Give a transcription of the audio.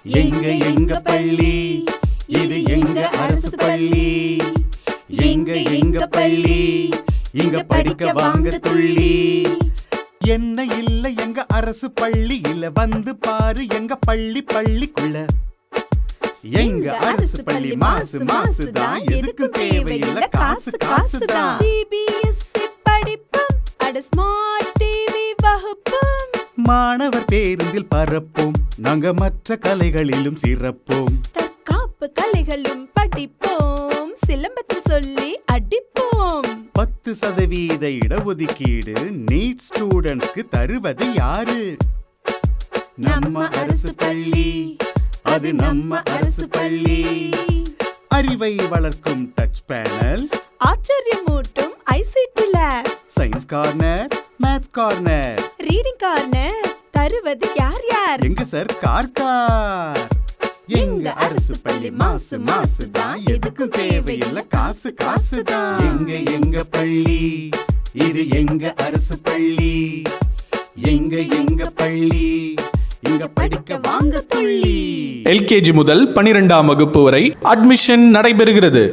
எங்க பள்ளி, இது எங்க அரசு பள்ளி. எங்க பள்ளி, இங்க படிக்க வாங்க துள்ளி. என்ன இல்ல எங்க அரசு பள்ளியில, வந்து பாரு எங்க பள்ளிக்குள்ள. எங்க அரசு பள்ளி மாசு தான், எதுக்கும் தேவையில்ல காசு தான். CBSE படிப்பும் அட ஸ்மார்ட் டிவி வகுப்பும், மாணவர் பேருந்தில் பரப்போம், நாங்க மற்ற கலைகளிலும் சிறப்போம். தற்காப்பு கலைகளும் படிப்போம், சிலம்பத்தில் சொல்லி அடிப்போம். 10% இடஒதுக்கீடு நீட் ஸ்டூடெண்ட்ஸ்க்கு தருவது யாரு? நம்ம அரசு பள்ளி, அது நம்ம அரசு பள்ளி. அறிவை வளர்க்கும் டச் பேனல், ஆச்சரியமூட்டும் ICT lab, science corner, maths corner, reading corner தருவது யார்? எங்க சார் கார். எங்க அரசு பள்ளி மாசு தான், எதுக்கும் தேவையில்ல காசு தான். எங்க பள்ளி, இது எங்க அரசு பள்ளி. எங்க பள்ளி, இங்க படிக்க வாங்க துள்ளி. LKG முதல் 12ஆம் வகுப்பு வரை அட்மிஷன் நடைபெறுகிறது.